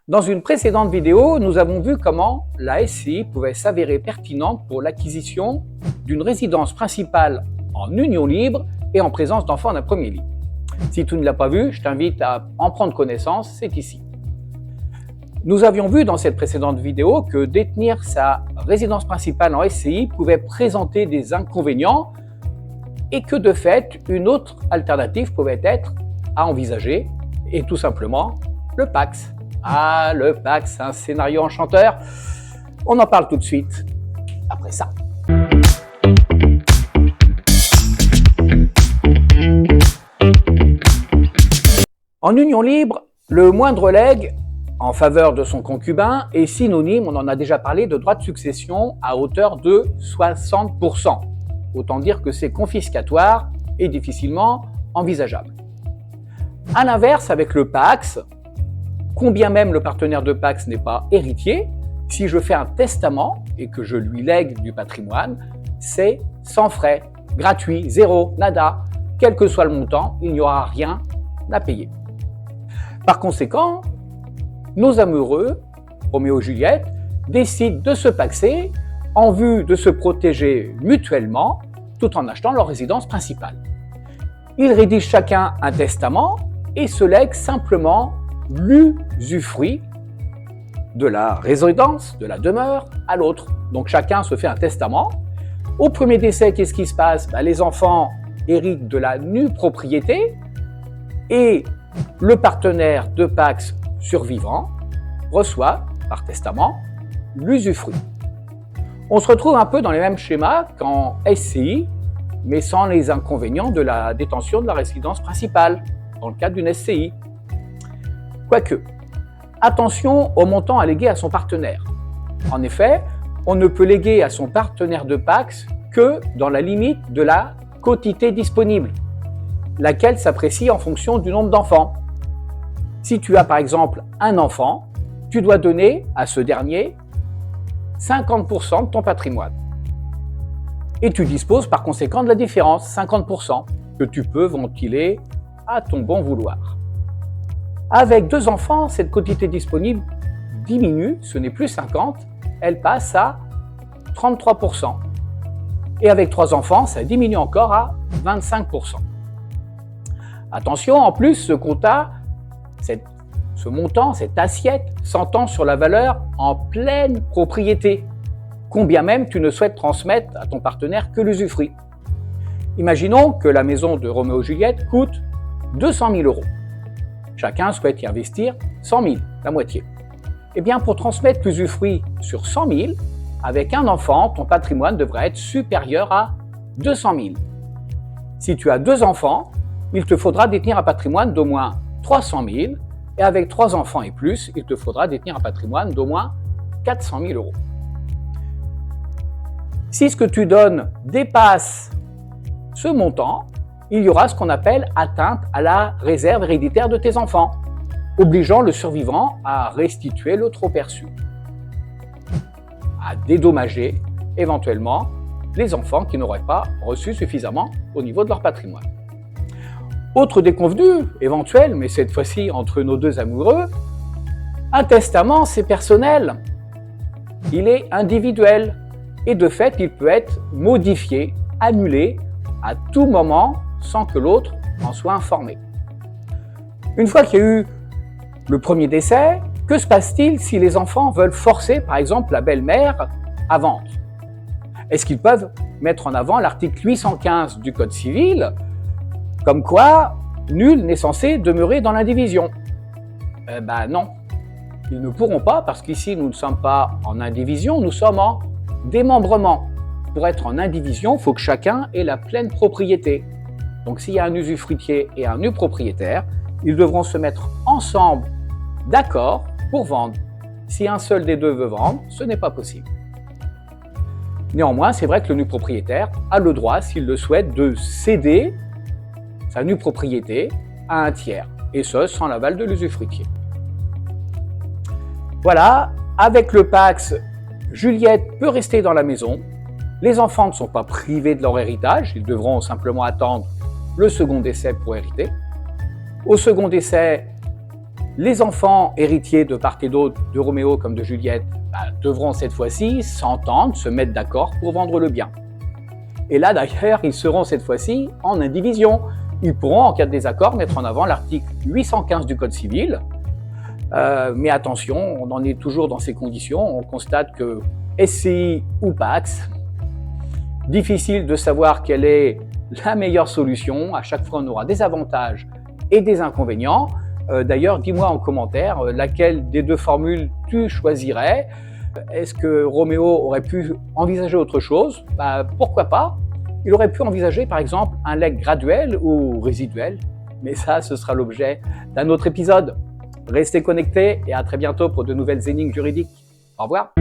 Dans une précédente vidéo, nous avons vu comment la SCI pouvait s'avérer pertinente pour l'acquisition d'une résidence principale en union libre et en présence d'enfants d'un premier lit. Si tu ne l'as pas vu, je t'invite à en prendre connaissance, c'est ici. Nous avions vu dans cette précédente vidéo que détenir sa résidence principale en SCI pouvait présenter des inconvénients et que de fait, une autre alternative pouvait être à envisager, et tout simplement le PACS. Ah, le PACS, un scénario enchanteur. On en parle tout de suite, après ça. En union libre, le moindre legs en faveur de son concubin est synonyme, on en a déjà parlé, de droit de succession à hauteur de 60%. Autant dire que c'est confiscatoire et difficilement envisageable. A l'inverse, avec le PACS, combien même le partenaire de PACS n'est pas héritier, si je fais un testament et que je lui lègue du patrimoine, c'est sans frais, gratuit, zéro, nada. Quel que soit le montant, il n'y aura rien à payer. Par conséquent, nos amoureux, Roméo et Juliette, décident de se paxer en vue de se protéger mutuellement tout en achetant leur résidence principale. Ils rédigent chacun un testament et se lèguent simplement l'usufruit de la résidence, de la demeure, à l'autre. Donc chacun se fait un testament. Au premier décès, qu'est-ce qui se passe ? Les enfants héritent de la nue propriété et le partenaire de PACS survivant reçoit, par testament, l'usufruit. On se retrouve un peu dans les mêmes schémas qu'en SCI, mais sans les inconvénients de la détention de la résidence principale, dans le cadre d'une SCI. Quoique, attention au montant à léguer à son partenaire. En effet, on ne peut léguer à son partenaire de PACS que dans la limite de la quotité disponible, laquelle s'apprécie en fonction du nombre d'enfants. Si tu as par exemple un enfant, tu dois donner à ce dernier 50% de ton patrimoine. Et tu disposes par conséquent de la différence, 50%, que tu peux ventiler à ton bon vouloir. Avec 2 enfants, cette quotité disponible diminue, ce n'est plus 50, elle passe à 33%. Et avec 3 enfants, ça diminue encore à 25%. Attention, en plus, ce quota, ce montant, cette assiette, s'entend sur la valeur en pleine propriété, combien même tu ne souhaites transmettre à ton partenaire que l'usufruit. Imaginons que la maison de Roméo et Juliette coûte 200 000 €. Chacun souhaite y investir 100 000, la moitié. Eh bien, pour transmettre l'usufruit sur 100 000, avec un enfant, ton patrimoine devrait être supérieur à 200 000. Si tu as 2 enfants, il te faudra détenir un patrimoine d'au moins 300 000, et avec 3 enfants et plus, il te faudra détenir un patrimoine d'au moins 400 000 €. Si ce que tu donnes dépasse ce montant, il y aura ce qu'on appelle atteinte à la réserve héréditaire de tes enfants, obligeant le survivant à restituer le trop perçu, à dédommager éventuellement les enfants qui n'auraient pas reçu suffisamment au niveau de leur patrimoine. Autre déconvenue éventuelle, mais cette fois-ci entre nos 2 amoureux, un testament c'est personnel, il est individuel et de fait il peut être modifié, annulé à tout moment sans que l'autre en soit informé. Une fois qu'il y a eu le premier décès, que se passe-t-il si les enfants veulent forcer par exemple la belle-mère à vendre ? Est-ce qu'ils peuvent mettre en avant l'article 815 du Code civil, comme quoi nul n'est censé demeurer dans l'indivision ? Non, ils ne pourront pas parce qu'ici nous ne sommes pas en indivision, nous sommes en démembrement. Pour être en indivision, il faut que chacun ait la pleine propriété. Donc s'il y a un usufruitier et un propriétaire, ils devront se mettre ensemble d'accord pour vendre. Si un seul des 2 veut vendre, ce n'est pas possible. Néanmoins, c'est vrai que le nu propriétaire a le droit, s'il le souhaite, de céder sa nue propriété à un tiers, et ce, sans l'aval de l'usufruitier. Voilà, avec le PACS, Juliette peut rester dans la maison, les enfants ne sont pas privés de leur héritage, ils devront simplement attendre le second décès pour hériter. Au second décès, Les enfants héritiers de part et d'autre de Roméo comme de Juliette devront cette fois-ci s'entendre, se mettre d'accord pour vendre le bien. Et là d'ailleurs, ils seront cette fois-ci en indivision. Ils pourront, en cas de désaccord, mettre en avant l'article 815 du Code civil. Mais attention, on en est toujours dans ces conditions. On constate que SCI ou Pacs, difficile de savoir quelle est la meilleure solution. À chaque fois, on aura des avantages et des inconvénients. D'ailleurs, dis-moi en commentaire laquelle des deux formules tu choisirais. Est-ce que Roméo aurait pu envisager autre chose? Pourquoi pas? Il aurait pu envisager par exemple un legs graduel ou résiduel, mais ça, ce sera l'objet d'un autre épisode. Restez connectés et à très bientôt pour de nouvelles énigmes juridiques. Au revoir.